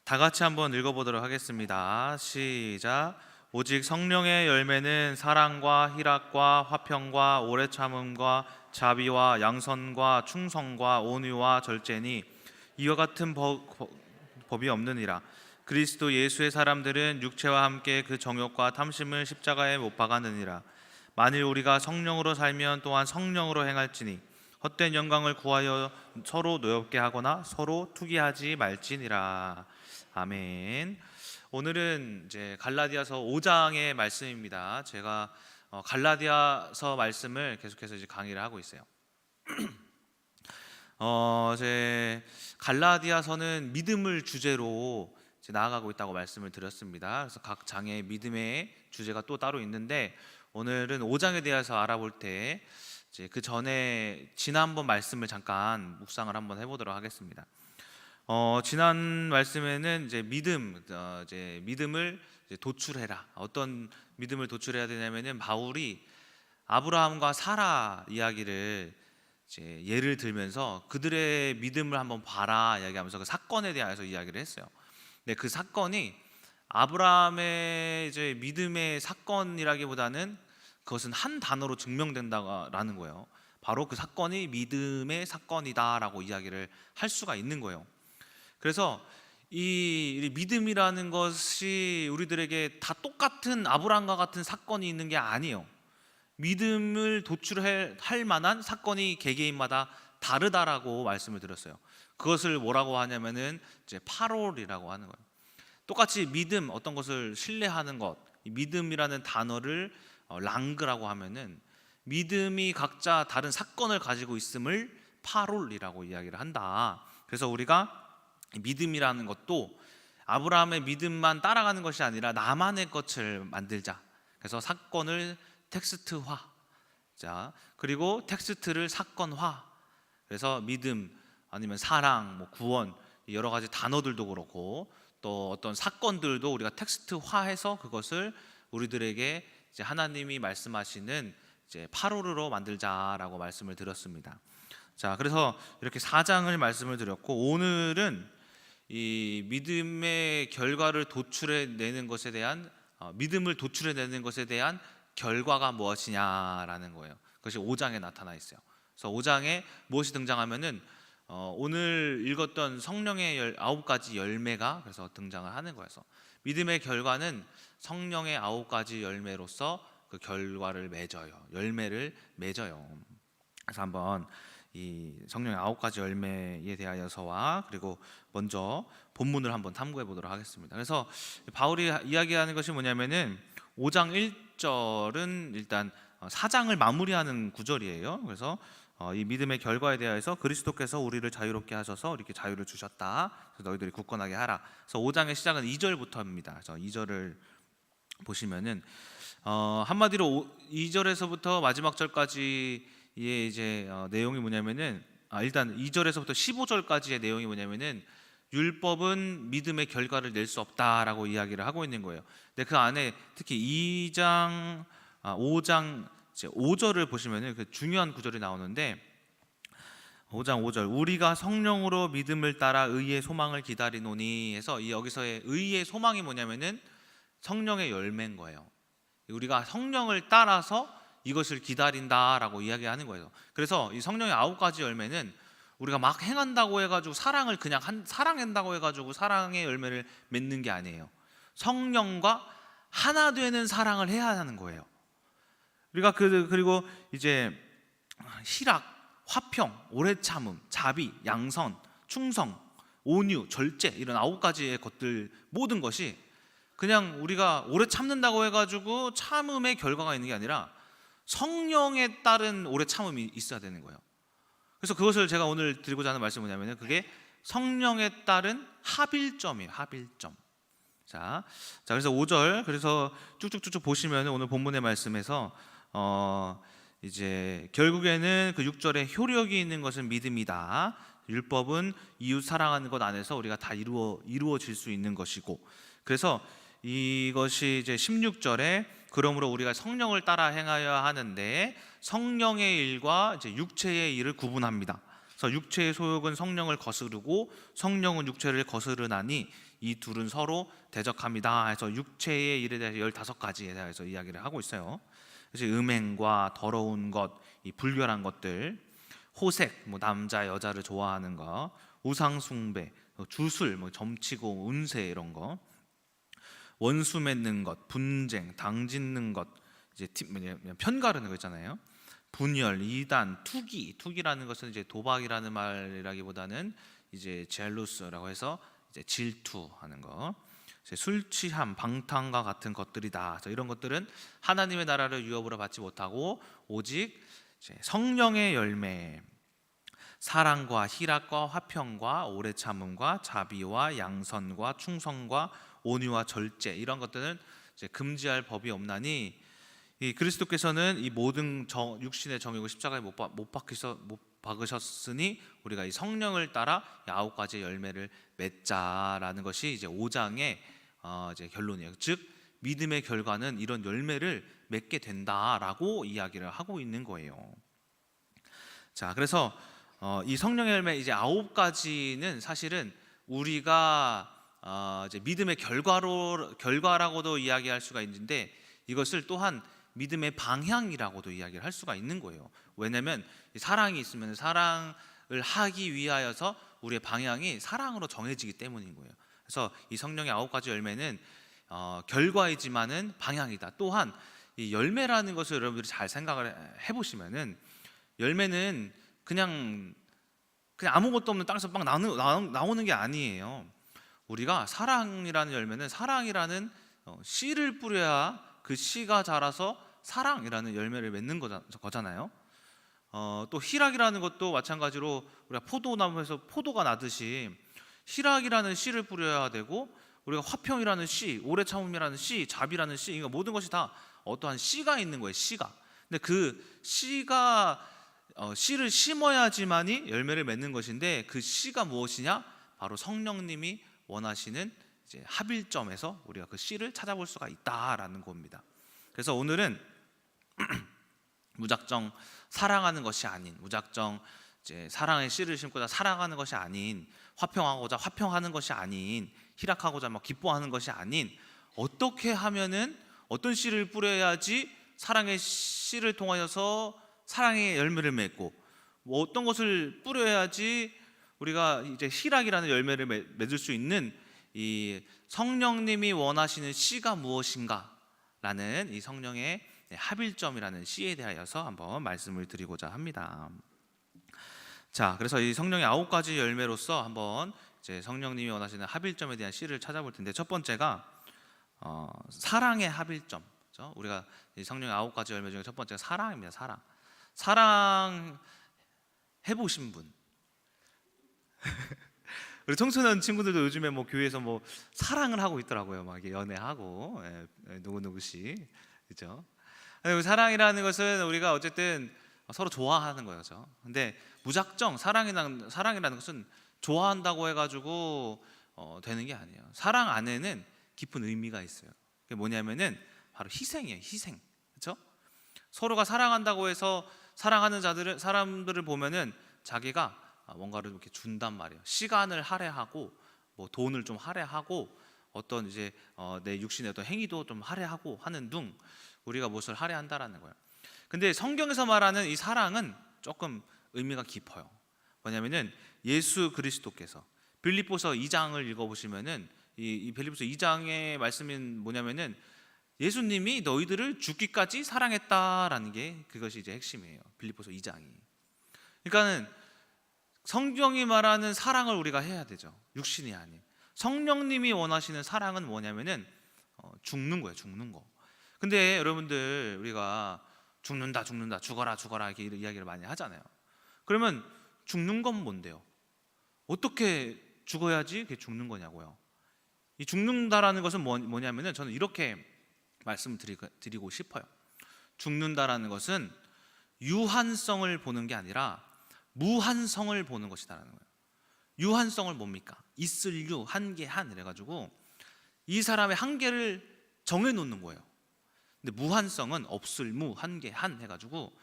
다 같이 한번 읽어보도록 하겠습니다. 시작. 오직 성령의 열매는 사랑과 희락과 화평과 오래 참음과 자비와 양선과 충성과 온유와 절제니 이와 같은 법이 없느니라. 그리스도 예수의 사람들은 육체와 함께 그 정욕과 탐심을 십자가에 못 박았느니라. 만일 우리가 성령으로 살면 또한 성령으로 행할지니 헛된 영광을 구하여 서로 노엽게 하거나 서로 투기하지 말지니라. 아멘. 오늘은 이제 갈라디아서 5장의 말씀입니다. 제가 갈라디아서 말씀을 계속해서 이제 강의를 하고 있어요. 제 갈라디아서는 믿음을 주제로 이제 나아가고 있다고 말씀을 드렸습니다. 그래서 각 장의 믿음의 주제가 또 따로 있는데 오늘은 5장에 대해서 알아볼 때 이제 그 전에 지난번 말씀을 잠깐 묵상을 한번 해보도록 하겠습니다. 지난 말씀에는 이제 믿음을 이제 도출해라. 어떤 믿음을 도출해야 되냐면은 바울이 아브라함과 사라 이야기를 이제 예를 들면서 그들의 믿음을 한번 봐라 이야기하면서 그 사건에 대해서 이야기를 했어요. 근데 그 사건이 아브라함의 이제 믿음의 사건이라기보다는 그것은 한 단어로 증명된다라는 거예요. 바로 그 사건이 믿음의 사건이다라고 이야기를 할 수가 있는 거예요. 그래서 이 믿음이라는 것이 우리들에게 다 똑같은 아브라함과 같은 사건이 있는 게 아니에요. 믿음을 도출할 만한 사건이 개개인마다 다르다라고 말씀을 드렸어요. 그것을 뭐라고 하냐면은 이제 파롤이라고 하는 거예요. 똑같이 믿음, 어떤 것을 신뢰하는 것, 이 믿음이라는 단어를 랑그라고 하면은 믿음이 각자 다른 사건을 가지고 있음을 파롤이라고 이야기를 한다. 그래서 우리가 믿음이라는 것도 아브라함의 믿음만 따라가는 것이 아니라 나만의 것을 만들자. 그래서 사건을 텍스트화, 자 그리고 텍스트를 사건화. 그래서 믿음 아니면 사랑, 뭐 구원, 여러 가지 단어들도 그렇고 또 어떤 사건들도 우리가 텍스트화해서 그것을 우리들에게 이제 하나님이 말씀하시는 이제 파롤로 만들자라고 말씀을 드렸습니다. 자, 그래서 이렇게 4장을 말씀을 드렸고 오늘은 이 믿음의 결과를 도출해내는 것에 대한 믿음을 도출해내는 것에 대한 결과가 무엇이냐라는 거예요. 그것이 5장에 나타나 있어요. 그래서 5장에 무엇이 등장하면은 오늘 읽었던 성령의 9가지 열매가 그래서 등장을 하는 거예요. 그래서 믿음의 결과는 성령의 9가지 열매로서 그 결과를 맺어요. 열매를 맺어요. 그래서 한번 이 성령의 9가지 열매에 대하여서와 그리고 먼저 본문을 한번 탐구해 보도록 하겠습니다. 그래서 바울이 이야기하는 것이 뭐냐면은 5장 1절은 일단 4장을 마무리하는 구절이에요. 그래서 이 믿음의 결과에 대해서 그리스도께서 우리를 자유롭게 하셔서 이렇게 자유를 주셨다. 그래서 너희들이 굳건하게 하라. 그래서 5장의 시작은 2절부터입니다. 그래서 2절을 보시면은 한마디로 2절에서부터 마지막 절까지 이제 내용이 뭐냐면은 일단 2절에서부터 15절까지의 내용이 뭐냐면은 율법은 믿음의 결과를 낼 수 없다라고 이야기를 하고 있는 거예요. 근데 그 안에 특히 5장 5절을 보시면은 그 중요한 구절이 나오는데 5장 5절 우리가 성령으로 믿음을 따라 의의 소망을 기다리노니 해서 여기서의 의의 소망이 뭐냐면은 성령의 열매인 거예요. 우리가 성령을 따라서 이것을 기다린다라고 이야기하는 거예요. 그래서 이 성령의 9가지 열매는 우리가 막 행한다고 해가지고 사랑을 그냥 사랑한다고 해가지고 사랑의 열매를 맺는 게 아니에요. 성령과 하나 되는 사랑을 해야 하는 거예요. 우리가 그리고 이제 희락, 화평, 오래 참음, 자비, 양선, 충성, 온유, 절제 이런 9가지의 것들 모든 것이 그냥 우리가 오래 참는다고 해가지고 참음의 결과가 있는 게 아니라 성령에 따른 오래 참음이 있어야 되는 거예요. 그래서 그것을 제가 오늘 드리고자 하는 말씀이 뭐냐면 그게 성령에 따른 합일점이에요. 합일점. 자 그래서 5절 그래서 쭉쭉쭉 보시면 오늘 본문의 말씀에서 이제 결국에는 그 6절에 효력이 있는 것은 믿음이다. 율법은 이웃 사랑하는 것 안에서 우리가 다 이루어질 수 있는 것이고 그래서 이것이 이제 16절에 그러므로 우리가 성령을 따라 행하여야 하는데 성령의 일과 이제 육체의 일을 구분합니다. 그래서 육체의 소욕은 성령을 거스르고 성령은 육체를 거스르나니 이 둘은 서로 대적합니다. 해서 육체의 일에 대해서 15가지에 대해서 이야기를 하고 있어요. 그래서 음행과 더러운 것, 이 불결한 것들, 호색, 남자 여자를 좋아하는 거, 우상 숭배, 주술, 점치고 운세 이런 거, 원수 맺는 것, 분쟁, 당 짓는 것, 이제 편가르는 거 있잖아요. 분열, 이단, 투기라는 것은 이제 도박이라는 말이라기보다는 이제 젤루스라고 해서 이제 질투하는 거, 이제 술 취함, 방탕과 같은 것들이다. 이런 것들은 하나님의 나라를 유업으로 받지 못하고 오직 이제 성령의 열매, 사랑과 희락과 화평과 오래 참음과 자비와 양선과 충성과 온유와 절제, 이런 것들은 이제 금지할 법이 없나니 이 그리스도께서는 이 모든 육신의 정욕을 십자가에 못 박으셨으니 우리가 이 성령을 따라 9가지의 열매를 맺자라는 것이 이제 5장의 이제 결론이에요. 즉 믿음의 결과는 이런 열매를 맺게 된다라고 이야기를 하고 있는 거예요. 자, 그래서 이 성령의 열매 이제 9가지는 사실은 우리가 이제 믿음의 결과라고도 이야기할 수가 있는데, 이것을 또한 믿음의 방향이라고도 이야기를 할 수가 있는 거예요. 왜냐하면 사랑이 있으면 사랑을 하기 위하여서 우리의 방향이 사랑으로 정해지기 때문인 거예요. 그래서 이 성령의 9가지 열매는 결과이지만은 방향이다. 또한 이 열매라는 것을 여러분들이 잘 생각을 해보시면은, 열매는 그냥 아무것도 없는 땅에서 막 나오는 게 아니에요. 우리가 사랑이라는 열매는 사랑이라는 씨를 뿌려야 그 씨가 자라서 사랑이라는 열매를 맺는 거잖아요. 또 희락이라는 것도 마찬가지로 우리가 포도나무에서 포도가 나듯이 희락이라는 씨를 뿌려야 되고, 우리가 화평이라는 씨, 오래 참음이라는 씨, 자비라는 씨, 그러니까 모든 것이 다 어떠한 씨가 있는 거예요. 씨가. 근데 그 씨가 씨를 심어야지만이 열매를 맺는 것인데, 그 씨가 무엇이냐? 바로 성령님이 원하시는 이제 합일점에서 우리가 그 씨를 찾아볼 수가 있다라는 겁니다. 그래서 오늘은 무작정 사랑하는 것이 아닌, 무작정 이제 사랑의 씨를 심고자 사랑하는 것이 아닌, 화평하고자 화평하는 것이 아닌, 희락하고자 기뻐하는 것이 아닌, 어떻게 하면은 어떤 씨를 뿌려야지 사랑의 씨를 통하여서 사랑의 열매를 맺고, 어떤 것을 뿌려야지 우리가 이제 희락이라는 열매를 맺을 수 있는 이 성령님이 원하시는 씨가 무엇인가라는 이 성령의 합일점이라는 씨에 대하여서 한번 말씀을 드리고자 합니다. 자, 그래서 이 성령의 9가지 열매로서 한번 이제 성령님이 원하시는 합일점에 대한 씨를 찾아볼 텐데, 첫 번째가 사랑의 합일점. 그렇죠? 우리가 이 성령의 9가지 열매 중에 첫 번째가 사랑입니다. 사랑 해보신 분? 우리 청소년 친구들도 요즘에 교회에서 사랑을 하고 있더라고요. 막 이렇게 연애하고, 누구누구씩, 그렇죠? 사랑이라는 것은 우리가 어쨌든 서로 좋아하는 거죠. 근데 무작정 사랑이라는 것은 좋아한다고 해가지고 되는 게 아니에요. 사랑 안에는 깊은 의미가 있어요. 그게 뭐냐면은 바로 희생이에요. 희생, 그렇죠? 서로가 사랑한다고 해서 사랑하는 사람들을 보면은 자기가 뭔가를 이렇게 준단 말이에요. 시간을 할애하고, 돈을 좀 할애하고, 어떤 이제 내 육신의 어떤 행위도 좀 할애하고 하는 등 우리가 무엇을 할애한다라는 거예요. 근데 성경에서 말하는 이 사랑은 조금 의미가 깊어요. 뭐냐면은 예수 그리스도께서 빌립보서 2장을 읽어보시면은 이 빌립보서 2장의 말씀은 뭐냐면은 예수님이 너희들을 죽기까지 사랑했다라는 게 그것이 이제 핵심이에요. 빌립보서 2장이. 그러니까는 성경이 말하는 사랑을 우리가 해야 되죠. 육신이 아닌. 성령님이 원하시는 사랑은 뭐냐면은 죽는 거예요. 죽는 거. 근데 여러분들, 우리가 죽는다, 죽어라 이렇게 이야기를 많이 하잖아요. 그러면 죽는 건 뭔데요? 어떻게 죽어야지 그게 죽는 거냐고요. 이 죽는다라는 것은 뭐냐면은 저는 이렇게 말씀을 드리고 싶어요. 죽는다라는 것은 유한성을 보는 게 아니라 무한성을 보는 것이다라는 거예요. 유한성을 뭡니까? 있을 유, 한계, 한 이래가지고 이 사람의 한계를 정해놓는 거예요. 근데 무한성은 없을 무, 한계, 한 해가지고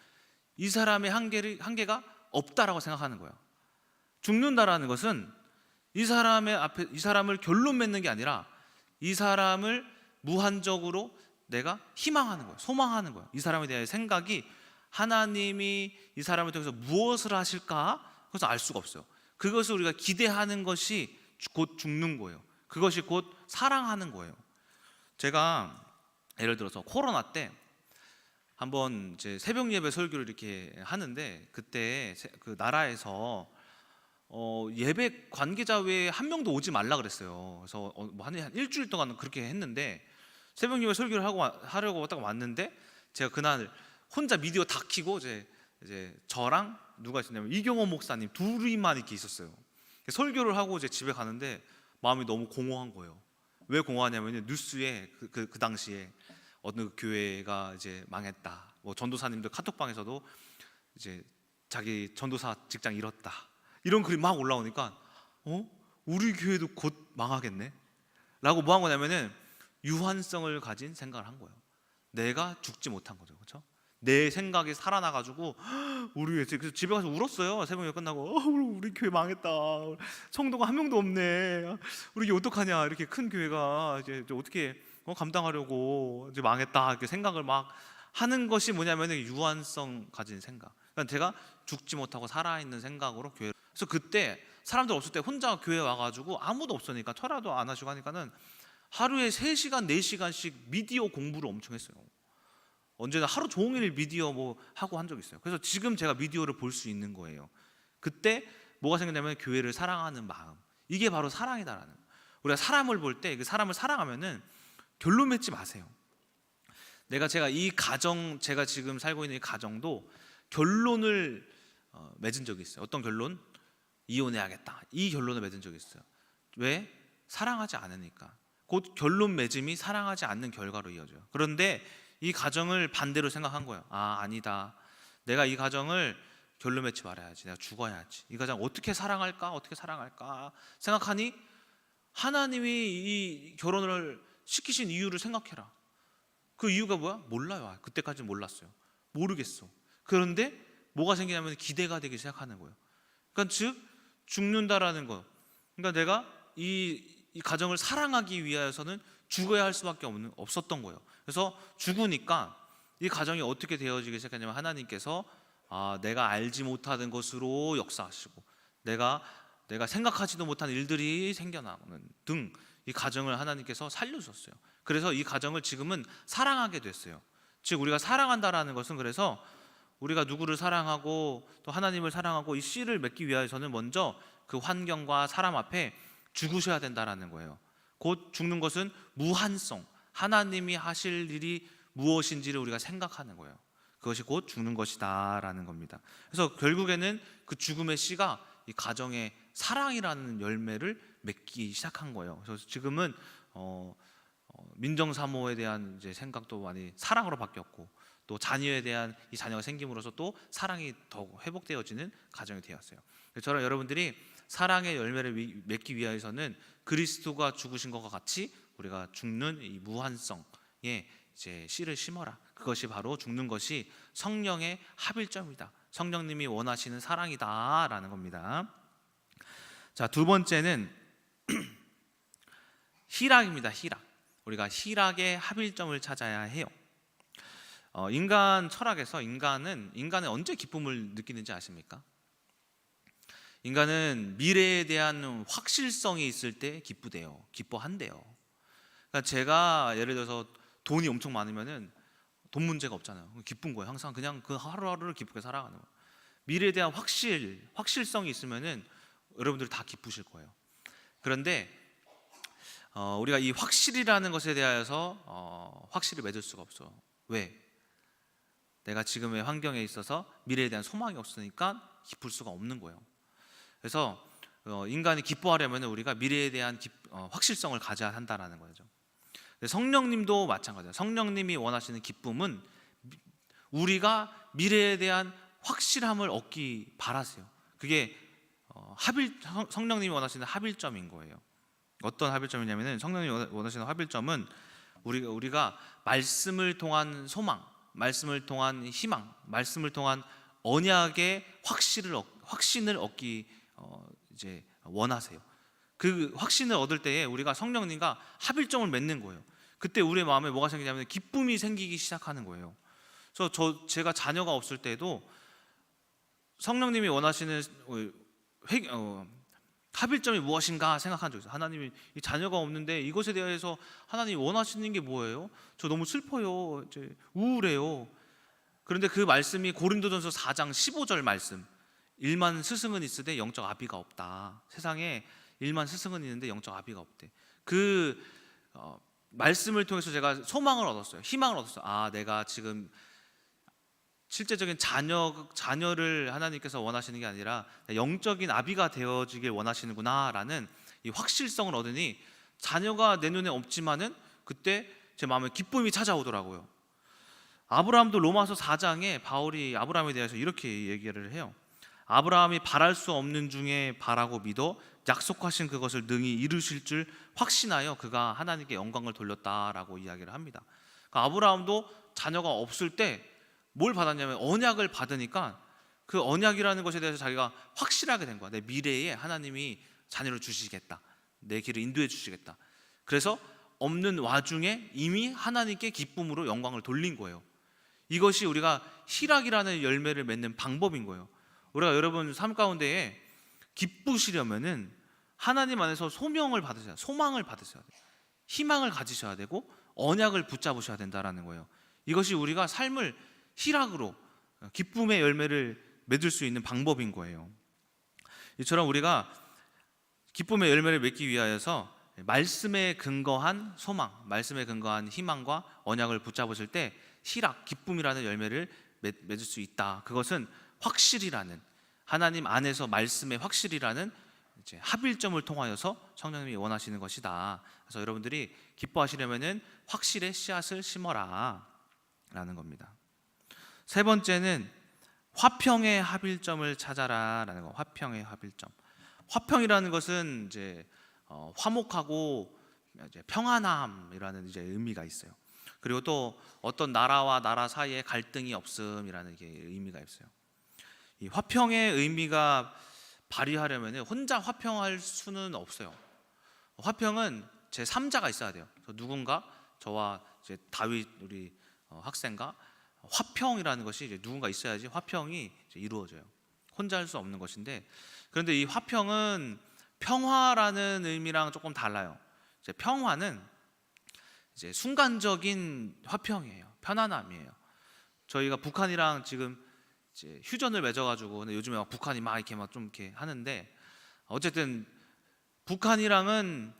이 사람의 한계가 없다라고 생각하는 거예요. 죽는다라는 것은 이 사람을 결론 맺는 게 아니라 이 사람을 무한적으로 내가 희망하는 거예요. 소망하는 거예요. 이 사람에 대한 생각이 하나님이 이 사람을 통해서 무엇을 하실까? 그것을 알 수가 없어요. 그것을 우리가 기대하는 것이 곧 죽는 거예요. 그것이 곧 사랑하는 거예요. 제가 예를 들어서 코로나 때 한번 이제 새벽 예배 설교를 이렇게 하는데, 그때 그 나라에서 예배 관계자 외에 한 명도 오지 말라 그랬어요. 그래서 뭐 한 일주일 동안 그렇게 했는데, 새벽 예배 설교를 하려고 딱 왔는데, 제가 그날 혼자 미디어 다 켜고 이제 저랑 누가 있었냐면 이경호 목사님 둘이만 이렇게 있었어요. 설교를 하고 이제 집에 가는데 마음이 너무 공허한 거예요. 왜 공허하냐면 뉴스에 그 당시에 어느 교회가 이제 망했다, 뭐 전도사님들 카톡방에서도 이제 자기 전도사 직장 잃었다, 이런 글이 막 올라오니까 우리 교회도 곧 망하겠네 라고 뭐 한 거냐면은 유한성을 가진 생각을 한 거예요. 내가 죽지 못한 거죠. 그렇죠? 내 생각이 살아나가지고 우리 교회, 그래서 집에 가서 울었어요. 새벽에 끝나고 우리 교회 망했다, 성도가 한 명도 없네, 우리 교회 어떡하냐, 이렇게 큰 교회가 이제 어떻게 감당하려고 이제 망했다, 이렇게 생각을 막 하는 것이 뭐냐면은 유한성 가진 생각. 그러니까 제가 죽지 못하고 살아있는 생각으로 교회. 그래서 그때 사람들 없을 때 혼자 교회 와가지고 아무도 없으니까 철야도 안 하시고 하니까는 하루에 3시간 4시간씩 미디어 공부를 엄청 했어요. 언제나 하루 종일 미디어 뭐 하고 한 적 있어요. 그래서 지금 제가 미디어를 볼 수 있는 거예요. 그때 뭐가 생겼냐면 교회를 사랑하는 마음, 이게 바로 사랑이다라는 거예요. 우리가 사람을 볼 때 그 사람을 사랑하면은 결론 맺지 마세요. 제가 이 가정, 제가 지금 살고 있는 이 가정도 결론을 맺은 적이 있어요. 어떤 결론? 이혼해야겠다, 이 결론을 맺은 적이 있어요. 왜? 사랑하지 않으니까. 곧 결론 맺음이 사랑하지 않는 결과로 이어져요. 그런데 이 가정을 반대로 생각한 거예요. 아니다, 내가 이 가정을 결론 맺지 말아야지, 내가 죽어야지, 이 가정 어떻게 사랑할까 생각하니 하나님이 이 결혼을 시키신 이유를 생각해라. 그 이유가 뭐야? 몰라요. 그때까지는 몰랐어요. 모르겠어. 그런데 뭐가 생기냐면 기대가 되기 시작하는 거예요. 그러니까 즉 죽는다라는 거. 그러니까 내가 이 가정을 사랑하기 위해서는 죽어야 할 수밖에 없었던 거예요. 그래서 죽으니까 이 가정이 어떻게 되어지기 시작했냐면 하나님께서 내가 알지 못하는 것으로 역사하시고 내가 생각하지도 못한 일들이 생겨나는 등 이 가정을 하나님께서 살려주셨어요. 그래서 이 가정을 지금은 사랑하게 됐어요. 즉 우리가 사랑한다라는 것은, 그래서 우리가 누구를 사랑하고 또 하나님을 사랑하고 이 씨를 맺기 위해서는 먼저 그 환경과 사람 앞에 죽으셔야 된다라는 거예요. 곧 죽는 것은 무한성, 하나님이 하실 일이 무엇인지를 우리가 생각하는 거예요. 그것이 곧 죽는 것이다라는 겁니다. 그래서 결국에는 그 죽음의 씨가 이 가정의 사랑이라는 열매를 맺기 시작한 거예요. 그래서 지금은 민정사모에 대한 이제 생각도 많이 사랑으로 바뀌었고, 또 자녀에 대한 이 자녀가 생김으로써 또 사랑이 더 회복되어지는 가정이 되었어요. 저랑 여러분들이 사랑의 열매를 맺기 위해서는 그리스도가 죽으신 것과 같이 우리가 죽는 이 무한성에 이제 씨를 심어라. 그것이 바로 죽는 것이 성령의 합일점이다, 성령님이 원하시는 사랑이다라는 겁니다. 자, 두 번째는 희락입니다. 희락. 우리가 희락의 합일점을 찾아야 해요. 인간 철학에서 인간은 언제 기쁨을 느끼는지 아십니까? 인간은 미래에 대한 확실성이 있을 때 기뻐한대요. 그러니까 제가 예를 들어서 돈이 엄청 많으면은 돈 문제가 없잖아요. 기쁜 거예요. 항상 그냥 그 하루하루를 기쁘게 살아가는 거예요. 미래에 대한 확실성이 있으면은 여러분들 다 기쁘실 거예요. 그런데 우리가 이 확실이라는 것에 대하여서 확실히 맺을 수가 없어. 왜? 내가 지금의 환경에 있어서 미래에 대한 소망이 없으니까 기쁠 수가 없는 거예요. 그래서 인간이 기뻐하려면 우리가 미래에 대한 확실성을 가져야 한다는 거죠. 성령님도 마찬가지예요. 성령님이 원하시는 기쁨은 우리가 미래에 대한 확실함을 얻기 바라세요. 그게 성령님이 원하시는 합일점인 거예요. 어떤 합일점이냐면은, 성령님이 원하시는 합일점은 우리가 말씀을 통한 소망, 말씀을 통한 희망, 말씀을 통한 언약의 확신을 얻기 이제 원하세요. 그 확신을 얻을 때에 우리가 성령님과 합일점을 맺는 거예요. 그때 우리의 마음에 뭐가 생기냐면 기쁨이 생기기 시작하는 거예요. 그래서 제가 자녀가 없을 때도 성령님이 원하시는 합일점이 무엇인가 생각한 적이 있어요. 하나님이 이 자녀가 없는데 이것에 대해서 하나님이 원하시는 게 뭐예요? 저 너무 슬퍼요. 이제 우울해요. 그런데 그 말씀이 고린도전서 4장 15절 말씀. 일만 스승은 있으되 영적 아비가 없다. 세상에 일만 스승은 있는데 영적 아비가 없대. 그 말씀을 통해서 제가 소망을 얻었어요. 희망을 얻었어요. 내가 지금 실제적인 자녀를 하나님께서 원하시는 게 아니라 영적인 아비가 되어지길 원하시는구나라는 이 확실성을 얻으니 자녀가 내 눈에 없지만은 그때 제 마음에 기쁨이 찾아오더라고요. 아브라함도 로마서 4장에 바울이 아브라함에 대해서 이렇게 얘기를 해요. 아브라함이 바랄 수 없는 중에 바라고 믿어 약속하신 그것을 능히 이루실 줄 확신하여 그가 하나님께 영광을 돌렸다라고 이야기를 합니다. 그러니까 아브라함도 자녀가 없을 때 뭘 받았냐면 언약을 받으니까 그 언약이라는 것에 대해서 자기가 확실하게 된 거야. 내 미래에 하나님이 자녀를 주시겠다. 내 길을 인도해 주시겠다. 그래서 없는 와중에 이미 하나님께 기쁨으로 영광을 돌린 거예요. 이것이 우리가 희락이라는 열매를 맺는 방법인 거예요. 우리가 여러분 삶 가운데에 기쁘시려면은 하나님 안에서 소망을 받으셔야 돼요. 희망을 가지셔야 되고 언약을 붙잡으셔야 된다라는 거예요. 이것이 우리가 삶을 희락으로 기쁨의 열매를 맺을 수 있는 방법인 거예요. 이처럼 우리가 기쁨의 열매를 맺기 위하여서 말씀에 근거한 소망, 말씀에 근거한 희망과 언약을 붙잡으실 때 희락, 기쁨이라는 열매를 맺을 수 있다. 그것은 확실이라는, 하나님 안에서 말씀의 확실이라는 이제 합일점을 통하여서 성령님이 원하시는 것이다. 그래서 여러분들이 기뻐하시려면은 확실의 씨앗을 심어라 라는 겁니다. 세 번째는 화평의 합일점을 찾아라라는 거. 화평의 합일점. 화평이라는 것은 이제 화목하고 이제 평안함이라는 이제 의미가 있어요. 그리고 또 어떤 나라와 나라 사이에 갈등이 없음이라는 게 의미가 있어요. 이 화평의 의미가 발휘하려면 혼자 화평할 수는 없어요. 화평은 제 3자가 있어야 돼요. 누군가 저와 이제 다윗 우리 학생과 화평이라는 것이 이제 누군가 있어야지 화평이 이제 이루어져요. 혼자 할 수 없는 것인데, 그런데 이 화평은 평화라는 의미랑 조금 달라요. 이제 평화는 이제 순간적인 화평이에요. 편안함이에요. 저희가 북한이랑 지금 이제 휴전을 맺어가지고, 근데 요즘에 막 북한이 막 이렇게 막 좀 이렇게 하는데, 어쨌든 북한이랑은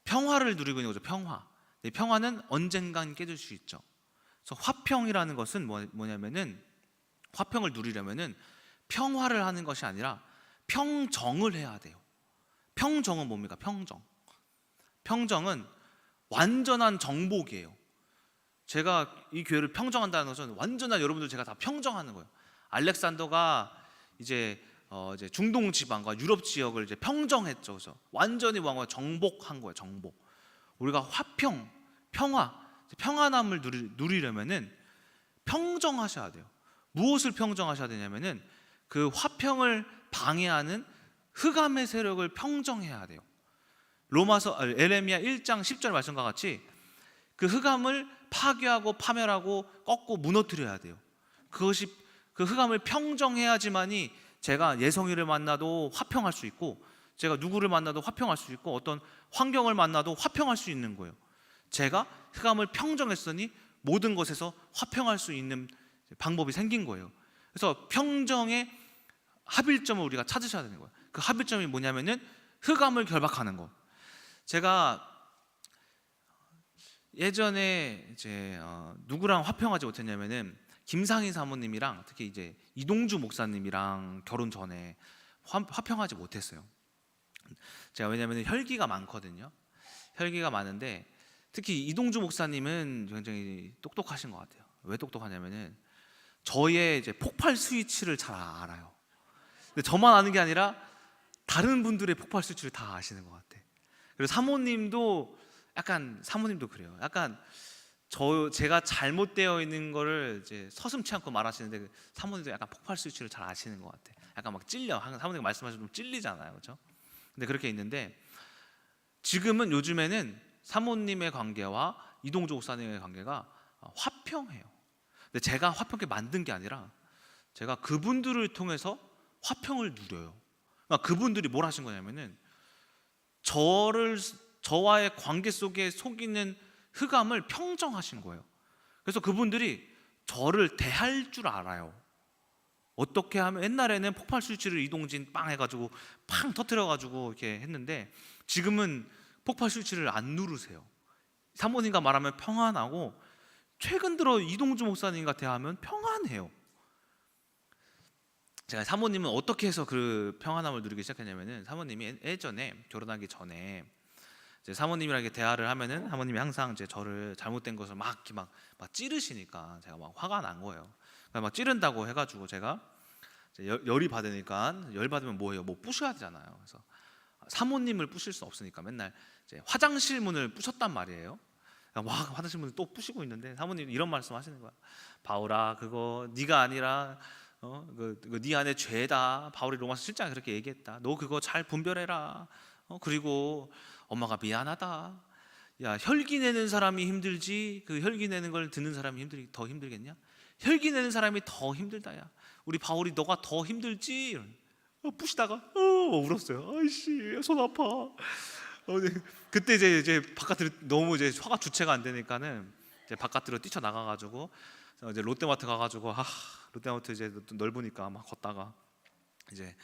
평화를 누리고 있는 거죠. 평화. 이 평화는 언젠간 깨질 수 있죠. 그래서 화평이라는 것은 뭐냐면은, 화평을 누리려면은 평화를 하는 것이 아니라 평정을 해야 돼요. 평정은 뭡니까? 평정은 완전한 정복이에요. 제가 이 교회를 평정한다는 것은 완전한, 여러분들 제가 다 평정하는 거예요. 알렉산더가 이제 중동 지방과 유럽 지역을 이제 평정했죠. 그래서 완전히 왕과 정복한 거예요. 정복. 우리가 화평, 평안함을 누리려면은 평정하셔야 돼요. 무엇을 평정하셔야 되냐면은 그 화평을 방해하는 흑암의 세력을 평정해야 돼요. 에레미야 1장 10절 말씀과 같이 그 흑암을 파괴하고 파멸하고 꺾고 무너뜨려야 돼요. 그것이, 그 흑암을 평정해야지만이 제가 예성이를 만나도 화평할 수 있고, 제가 누구를 만나도 화평할 수 있고, 어떤 환경을 만나도 화평할 수 있는 거예요. 제가 흑암을 평정했으니 모든 것에서 화평할 수 있는 방법이 생긴 거예요. 그래서 평정의 합일점을 우리가 찾으셔야 되는 거예요. 그 합일점이 뭐냐면은 흑암을 결박하는 것. 제가 예전에 이제 누구랑 화평하지 못했냐면은 김상희 사모님이랑, 특히 이제 이동주 목사님이랑 결혼 전에 화평하지 못했어요. 제가 왜냐면 혈기가 많거든요. 혈기가 많은데 특히 이동주 목사님은 굉장히 똑똑하신 것 같아요. 왜 똑똑하냐면은 저의 이제 폭발 스위치를 잘 알아요. 근데 저만 아는 게 아니라 다른 분들의 폭발 스위치를 다 아시는 것 같아. 그리고 사모님도 그래요. 약간 제가 잘못되어 있는 거를 이제 서슴치 않고 말하시는데 사모님도 약간 폭발 스위치를 잘 아시는 것 같아. 약간 막 찔려. 항상 사모님 말씀하시면 좀 찔리잖아요, 그렇죠? 근데 그렇게 있는데 지금은 요즘에는 사모님의 관계와 이동주 목사님의 관계가 화평해요. 근데 제가 화평하게 만든 게 아니라 제가 그분들을 통해서 화평을 누려요. 그러니까 그분들이 뭘 하신 거냐면은 저와의 관계 속에 속이는 흑암을 평정하신 거예요. 그래서 그분들이 저를 대할 줄 알아요. 어떻게 하면 옛날에는 폭발 스위치를 이동진 빵 해가지고 팡 터뜨려가지고 이렇게 했는데 지금은 폭발 스위치를 안 누르세요. 사모님과 말하면 평안하고 최근 들어 이동주 목사님과 대하면 평안해요. 제가 사모님은 어떻게 해서 그 평안함을 누리기 시작했냐면은 사모님이 예전에 결혼하기 전에 이제 사모님이랑 이렇게 대화를 하면은 사모님이 항상 이제 저를 잘못된 것을 막 이렇게 막 찌르시니까 제가 막 화가 난 거예요. 그러니까 막 찌른다고 해가지고 제가 이제 열이 받으니까 열 받으면 뭐해요? 뭐 부셔야 되잖아요. 그래서 사모님을 부실 수 없으니까 맨날 이제 화장실 문을 부셨단 말이에요. 막 화장실 문을 또 부시고 있는데 사모님 이런 말씀하시는 거야. 바울아, 그거 네가 아니라 네 안에 죄다. 바울이 로마서 7장에 그렇게 얘기했다. 너 그거 잘 분별해라. 그리고 엄마가 미안하다. 야, 혈기 내는 사람이 힘들지 그 혈기 내는 걸 듣는 사람이 더 힘들겠냐? 혈기 내는 사람이 더 힘들다야. 우리 바울이 너가 더 힘들지. 부시다가 울었어요. 아이씨 손 아파. 네. 그때 이제 바깥으로 너무 이제 화가 주체가 안 되니까는 이제 바깥으로 뛰쳐 나가가지고 이제 롯데마트 가가지고 롯데마트 이제 넓으니까 막 걷다가 이제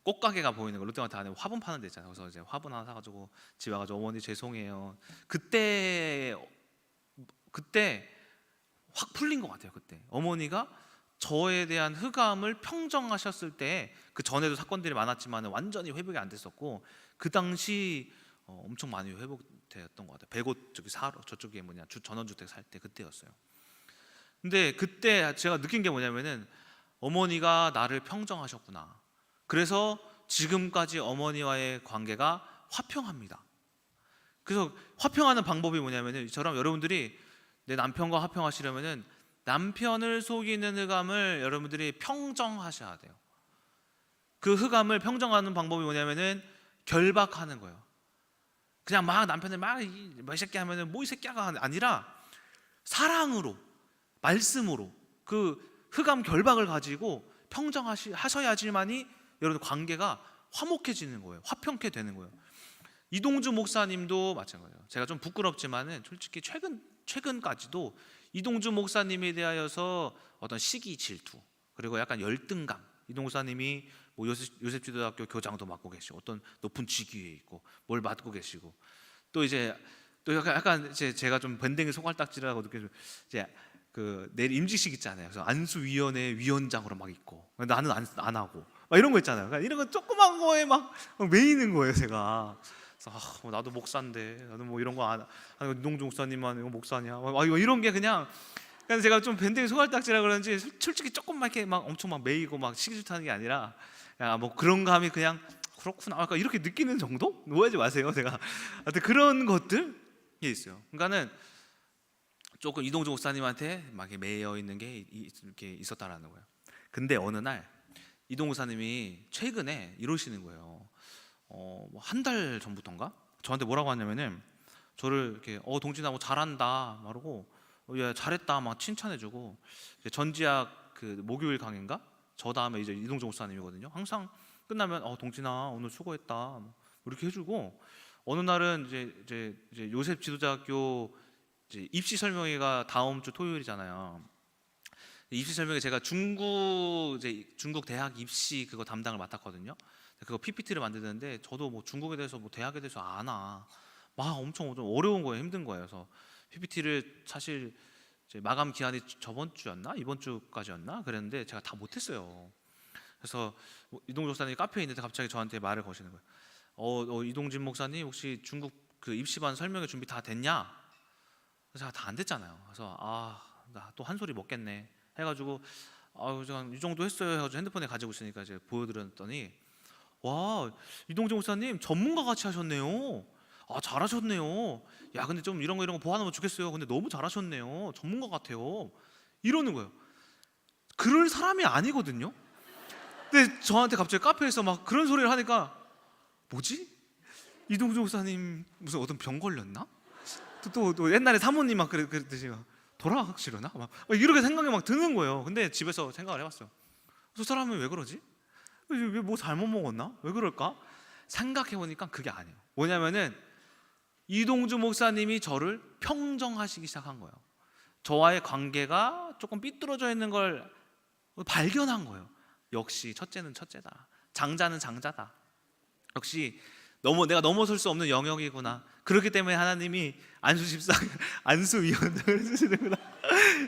꽃가게가 보이는 거 롯데마트 안에 화분 파는 데 있잖아요. 그래서 이제 화분 하나 사가지고 집에 와가지고 어머니 죄송해요. 그때 확 풀린 것 같아요. 그때 어머니가 저에 대한 흑암을 평정하셨을 때 그 전에도 사건들이 많았지만 완전히 회복이 안 됐었고 그 당시 엄청 많이 회복되었던 것 같아요. 100곳 저쪽에 전원주택 살 때 그때였어요. 근데 그때 제가 느낀 게 뭐냐면은 어머니가 나를 평정하셨구나. 그래서 지금까지 어머니와의 관계가 화평합니다. 그래서 화평하는 방법이 뭐냐면은 저랑 여러분들이 내 남편과 화평하시려면은 남편을 속이는 흑암을 여러분들이 평정하셔야 돼요. 그 흑암을 평정하는 방법이 뭐냐면은 결박하는 거예요. 그냥 막 남편을 이 새끼 하면은 뭐 이 새끼가 아니라 사랑으로, 말씀으로 그 흑암 결박을 가지고 평정하셔야지만이 여러분 관계가 화목해지는 거예요. 화평케 되는 거예요. 이동주 목사님도 마찬가지예요. 제가 좀 부끄럽지만은 솔직히 최근까지도 이동주 목사님에 대하여서 어떤 시기 질투 그리고 약간 열등감. 이동주 목사님이 뭐 요셉지도학교 교장도 맡고 계시고 어떤 높은 직위에 있고 뭘 맡고 계시고 또 약간 제가 좀 밴댕이 손가락질하고 느껴지면 이제 내일 임직식 있잖아요. 그래서 안수위원회 위원장으로 막 있고 나는 안 하고 막 이런 거 있잖아요. 그러니까 이런 거 조그만 거에 막 매이는 거예요, 제가. 그래서 나도 목사인데 나도 뭐 이런 거 안 하고 이동주 목사님만 이거 목사냐? 이런 게 그냥 제가 좀 밴댕이 손가락질하고 그런지 솔직히 조금만 이렇게 막 엄청 막 매이고 막 시기 질투하는 게 아니라 뭐 그런 감이 그냥 그렇구나 이렇게 느끼는 정도? 오해하지 마세요. 제가 하여튼 그런 것들이 있어요. 그러니까는 조금 이동주 목사님한테 막 매여 있는 게 이렇게 있었다라는 거예요. 근데 어느 날 이동주 목사님이 최근에 이러시는 거예요. 한 달 전부터인가 저한테 뭐라고 하냐면은 저를 이렇게 동진아 뭐 잘한다 말하고 야 잘했다 막 칭찬해주고 전지학 그 목요일 강의인가 저 다음에 이제 이동주 목사님이거든요. 항상 끝나면 동진아 오늘 수고했다 뭐 이렇게 해주고 어느 날은 이제 요셉 지도자학교 이제 입시 설명회가 다음 주 토요일이잖아요. 입시 설명회 제가 중국 대학 입시 그거 담당을 맡았거든요. 그거 PPT를 만드는데 저도 뭐 중국에 대해서 뭐 대학에 대해서 아나 막 엄청 좀 어려운 거예요. 힘든 거예요. 그래서 PPT를 사실 이제 마감 기한이 저번 주였나 이번 주까지였나 그랬는데 제가 다 못했어요. 그래서 이동주 목사님이 카페에 있는데 갑자기 저한테 말을 거시는 거예요. 이동진 목사님 혹시 중국 그 입시반 설명회 준비 다 됐냐? 그래서 제가 다 안 됐잖아요. 그래서 나 또 한 소리 먹겠네 해가지고 제가 이 정도 했어요 해가지고 핸드폰에 가지고 있으니까 이제 보여드렸더니 와 이동진 목사님 전문가 같이 하셨네요. 잘하셨네요. 야, 근데 좀 이런 거 보완하면 좋겠어요. 근데 너무 잘하셨네요. 전문가 같아요. 이러는 거예요. 그럴 사람이 아니거든요. 근데 저한테 갑자기 카페에서 막 그런 소리를 하니까, 뭐지? 이동주 목사님 무슨 어떤 병 걸렸나? 또 옛날에 사모님 막 그랬듯이 돌아가시려나? 막 이렇게 생각이 막 드는 거예요. 근데 집에서 생각을 해봤어요. 저 사람은 왜 그러지? 왜 뭐 잘못 먹었나? 왜 그럴까? 생각해보니까 그게 아니에요. 뭐냐면은 이동주 목사님이 저를 평정하시기 시작한 거예요. 저와의 관계가 조금 삐뚤어져 있는 걸 발견한 거예요. 역시 첫째는 첫째다. 장자는 장자다. 역시 내가 넘어설 수 없는 영역이구나. 그렇기 때문에 하나님이 안수위원장을 쓰시는구나.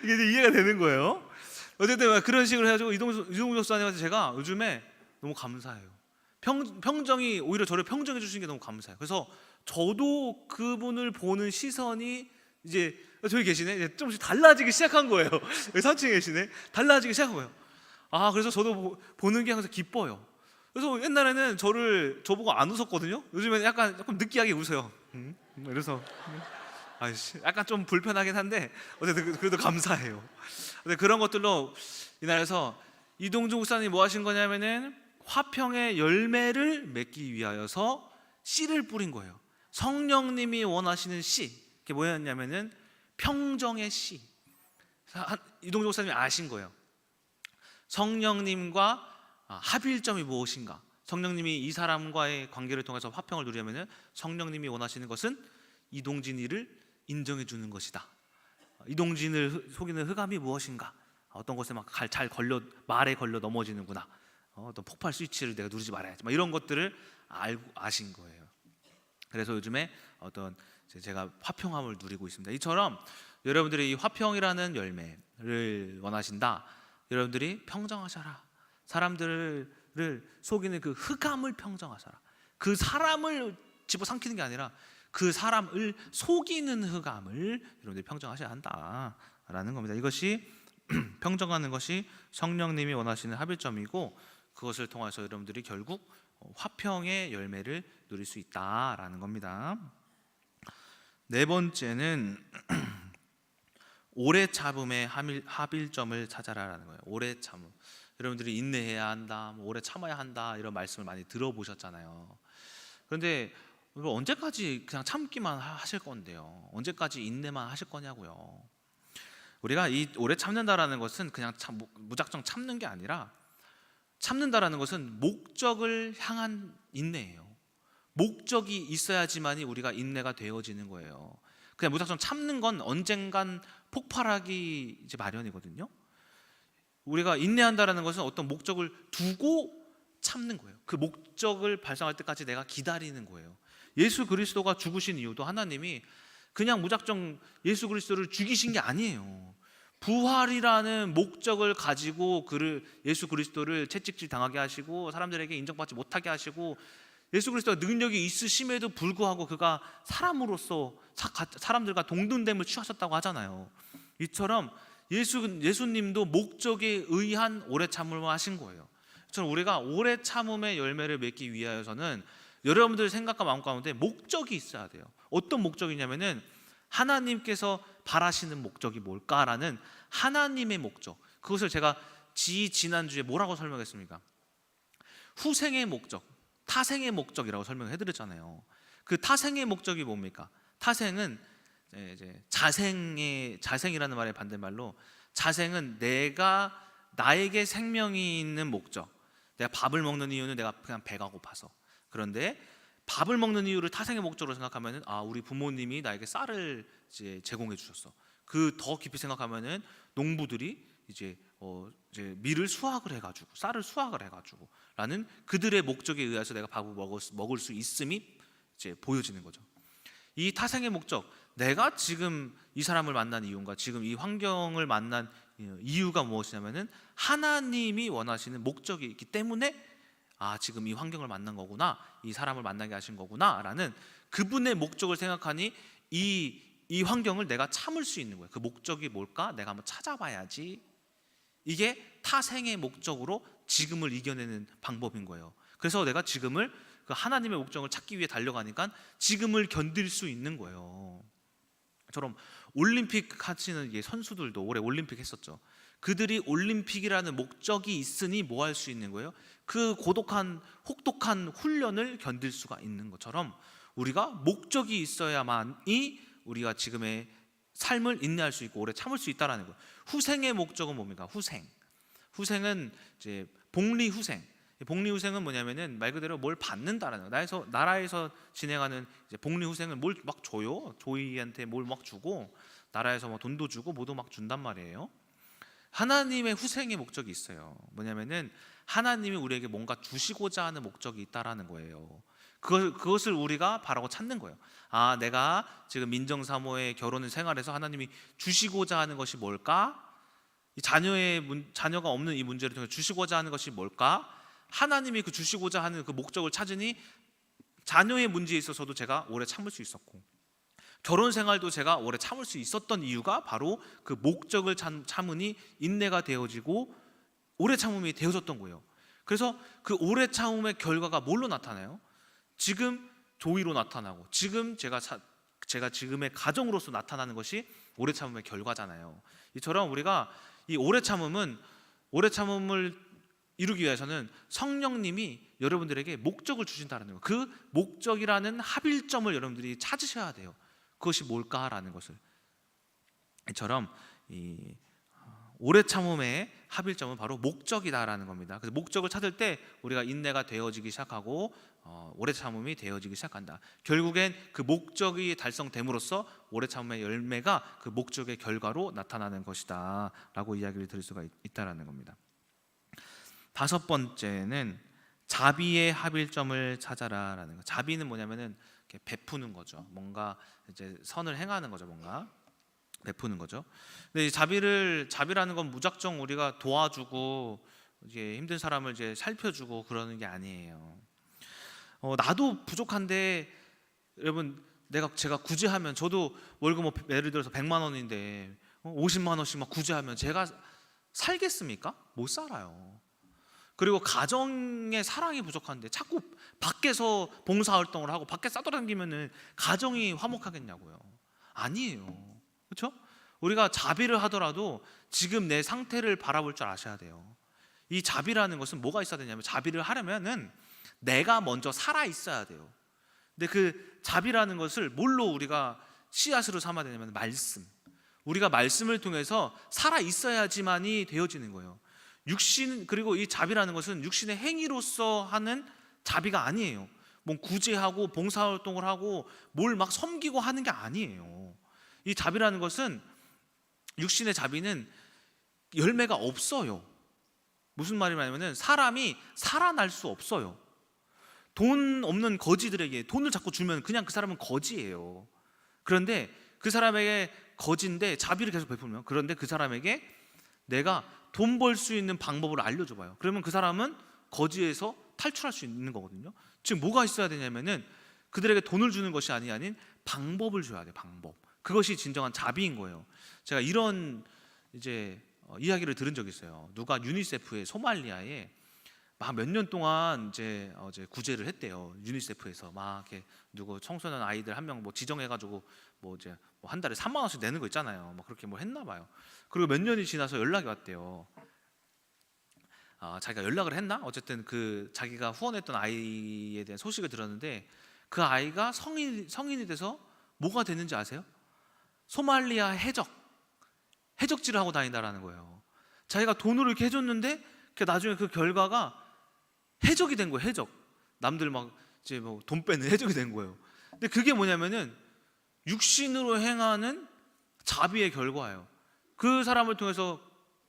이게 이제 이해가 되는 거예요. 어쨌든 그런 식으로 해가지고 이동주 목사님한테 제가 요즘에 너무 감사해요. 평정이 오히려 저를 평정해 주시는 게 너무 감사해요. 그래서 저도 그분을 보는 시선이 이제 저기 계시네. 이제 조금씩 달라지기 시작한 거예요. 여기 3층에 계시네. 달라지기 시작한 거예요. 그래서 저도 보는 게 항상 기뻐요. 그래서 옛날에는 저보고 안 웃었거든요. 요즘에는 약간 조금 느끼하게 웃어요. 그래서 약간 좀 불편하긴 한데 어쨌든 그래도 감사해요. 근데 그런 것들로 이날에서 이동주 목사님이 뭐 하신 거냐면은 화평의 열매를 맺기 위하여서 씨를 뿌린 거예요. 성령님이 원하시는 씨, 그게 뭐였냐면은 평정의 씨. 이동주 목사님이 아신 거예요. 성령님과 합일점이 무엇인가? 성령님이 이 사람과의 관계를 통해서 화평을 누리려면 성령님이 원하시는 것은 이동진이를 인정해 주는 것이다. 이동진을 속이는 흑암이 무엇인가? 어떤 것에 막 말에 걸려 넘어지는구나. 어떤 폭발 스위치를 내가 누르지 말아야지. 막 이런 것들을 아신 거예요. 그래서 요즘에 제가 화평함을 누리고 있습니다. 이처럼 여러분들이 이 화평이라는 열매를 원하신다. 여러분들이 평정하셔라. 사람들을 속이는 그 흑암을 평정하셔라. 그 사람을 집어삼키는 게 아니라 그 사람을 속이는 흑암을 여러분들이 평정하셔야 한다라는 겁니다. 이것이 평정하는 것이 성령님이 원하시는 합일점이고, 그것을 통해서 여러분들이 결국 화평의 열매를 누릴 수 있다라는 겁니다. 네 번째는 오래 참음의 합일점을 찾아라라는 거예요. 오래 참음. 여러분들이 인내해야 한다, 오래 참아야 한다, 이런 말씀을 많이 들어보셨잖아요. 그런데 언제까지 그냥 참기만 하실 건데요? 언제까지 인내만 하실 거냐고요? 우리가 이 오래 참는다라는 것은 그냥 무작정 참는 게 아니라, 참는다라는 것은 목적을 향한 인내예요. 목적이 있어야지만이 우리가 인내가 되어지는 거예요. 그냥 무작정 참는 건 언젠간 폭발하기 이제 마련이거든요. 우리가 인내한다라는 것은 어떤 목적을 두고 참는 거예요. 그 목적을 발생할 때까지 내가 기다리는 거예요. 예수 그리스도가 죽으신 이유도 하나님이 그냥 무작정 예수 그리스도를 죽이신 게 아니에요. 부활이라는 목적을 가지고 예수 그리스도를 채찍질 당하게 하시고 사람들에게 인정받지 못하게 하시고, 예수 그리스도가 능력이 있으심에도 불구하고 그가 사람으로서 사람들과 동등됨을 취하셨다고 하잖아요. 이처럼 예수님도 목적에 의한 오래 참음을 하신 거예요. 저는 우리가 오래 참음의 열매를 맺기 위하여서는 여러분들 생각과 마음 가운데 목적이 있어야 돼요. 어떤 목적이냐면은 하나님께서 바라시는 목적이 뭘까라는 하나님의 목적. 그것을 제가 지난주에 뭐라고 설명했습니까? 후생의 목적, 타생의 목적이라고 설명해드렸잖아요. 그 타생의 목적이 뭡니까? 타생은 이제 자생이라는 말의 반대말로, 자생은 나에게 생명이 있는 목적. 내가 밥을 먹는 이유는 내가 그냥 배가 고파서. 그런데 밥을 먹는 이유를 타생의 목적으로 생각하면은, 우리 부모님이 나에게 쌀을 이제 제공해 주셨어. 그 더 깊이 생각하면은 농부들이 이제 밀을 수확을 해가지고 쌀을 수확을 해가지고 라는 그들의 목적에 의해서 내가 밥을 먹을 수 있음이 이제 보여지는 거죠. 이 타생의 목적, 내가 지금 이 사람을 만난 이유가, 지금 이 환경을 만난 이유가 무엇이냐면은 하나님이 원하시는 목적이 있기 때문에 지금 이 환경을 만난 거구나, 이 사람을 만나게 하신 거구나 라는 그분의 목적을 생각하니 이 환경을 내가 참을 수 있는 거예요. 그 목적이 뭘까? 내가 한번 찾아봐야지. 이게 타생의 목적으로 지금을 이겨내는 방법인 거예요. 그래서 내가 지금을 그 하나님의 목적을 찾기 위해 달려가니까 지금을 견딜 수 있는 거예요. 처럼 올림픽 하시는 선수들도 올해 올림픽 했었죠. 그들이 올림픽이라는 목적이 있으니 뭐 할 수 있는 거예요? 그 고독한 혹독한 훈련을 견딜 수가 있는 것처럼 우리가 목적이 있어야만이 우리가 지금의 삶을 인내할 수 있고 오래 참을 수 있다라는 거예요. 후생의 목적은 뭡니까? 후생은 이제 복리후생. 복리후생은 뭐냐면은 말 그대로 뭘 받는다라는 거예요. 나라에서 진행하는 이제 복리후생은 뭘 막 줘요. 조이한테 뭘 막 주고 나라에서 뭐 돈도 주고 뭐도 막 준단 말이에요. 하나님의 후생의 목적이 있어요. 뭐냐면은 하나님이 우리에게 뭔가 주시고자 하는 목적이 있다라는 거예요. 그것을 우리가 바라고 찾는 거예요. 아, 내가 지금 민정사모의 결혼을 생활해서 하나님이 주시고자 하는 것이 뭘까? 이 자녀가 없는 이 문제를 통해 주시고자 하는 것이 뭘까? 하나님이 그 주시고자 하는 그 목적을 찾으니 자녀의 문제에 있어서도 제가 오래 참을 수 있었고 결혼 생활도 제가 오래 참을 수 있었던 이유가 바로 그 목적을 참으니 인내가 되어지고 오래 참음이 되어졌던 거예요. 그래서 그 오래 참음의 결과가 뭘로 나타나요? 지금 조의로 나타나고 지금 제가 지금의 가정으로서 나타나는 것이 오래 참음의 결과잖아요. 이처럼 우리가 이 오래 참음을 이루기 위해서는 성령님이 여러분들에게 목적을 주신다는 거예요. 그 목적이라는 합일점을 여러분들이 찾으셔야 돼요. 그것이 뭘까라는 것을. 이처럼 이 오래 참음의 합일점은 바로 목적이다라는 겁니다. 그래서 목적을 찾을 때 우리가 인내가 되어지기 시작하고 오래 참음이 되어지기 시작한다. 결국엔 그 목적이 달성됨으로써 오래 참음의 열매가 그 목적의 결과로 나타나는 것이다 라고 이야기를 드릴 수가 있다라는 겁니다. 다섯 번째는 자비의 합일점을 찾아라라는 거. 자비는 뭐냐면은 이렇게 베푸는 거죠. 뭔가 이제 선을 행하는 거죠. 뭔가 베푸는 거죠. 근데 이 자비라는 건 무작정 우리가 도와주고 이제 힘든 사람을 이제 살펴주고 그러는 게 아니에요. 나도 부족한데 여러분 제가 구제하면 저도 월급 뭐 예를 들어서 100만 원인데 50만 원씩 막 구제하면 제가 살겠습니까? 못 살아요. 그리고 가정에 사랑이 부족한데 자꾸 밖에서 봉사활동을 하고 밖에 싸돌아다니면은 가정이 화목하겠냐고요. 아니에요. 그렇죠? 우리가 자비를 하더라도 지금 내 상태를 바라볼 줄 아셔야 돼요. 이 자비라는 것은 뭐가 있어야 되냐면 자비를 하려면은 내가 먼저 살아 있어야 돼요. 근데 그 자비라는 것을 뭘로 우리가 씨앗으로 삼아야 되냐면 말씀. 우리가 말씀을 통해서 살아 있어야지만이 되어지는 거예요. 그리고 이 자비라는 것은 육신의 행위로서 하는 자비가 아니에요. 뭐 구제하고 봉사활동을 하고 뭘 막 섬기고 하는 게 아니에요. 이 자비라는 것은 육신의 자비는 열매가 없어요. 무슨 말이냐면은 사람이 살아날 수 없어요. 돈 없는 거지들에게 돈을 자꾸 주면 그냥 그 사람은 거지예요. 그런데 그 사람에게 거지인데 자비를 계속 베풀면 그런데 그 사람에게 내가 돈 벌 수 있는 방법을 알려줘봐요. 그러면 그 사람은 거지에서 탈출할 수 있는 거거든요. 지금 뭐가 있어야 되냐면은 그들에게 돈을 주는 것이 아닌 방법을 줘야 돼요. 방법. 그것이 진정한 자비인 거예요. 제가 이런 이제 이야기를 들은 적이 있어요. 누가 유니세프의 소말리아에 막 몇 년 동안 이제 구제를 했대요. 유니세프에서 막 이렇게 누구 청소년 아이들 한 명 뭐 지정해가지고 뭐 이제 뭐 한 달에 3만 원씩 내는 거 있잖아요. 뭐 그렇게 뭐 했나 봐요. 그리고 몇 년이 지나서 연락이 왔대요. 자기가 연락을 했나? 어쨌든 그 자기가 후원했던 아이에 대한 소식을 들었는데 그 아이가 성인이 돼서 뭐가 됐는지 아세요? 소말리아 해적질을 하고 다닌다라는 거예요. 자기가 돈으로 이렇게 해줬는데 나중에 그 결과가 해적이 된 거예요. 해적. 남들 막 이제 뭐 돈 빼는 해적이 된 거예요. 근데 그게 뭐냐면은 육신으로 행하는 자비의 결과예요. 그 사람을 통해서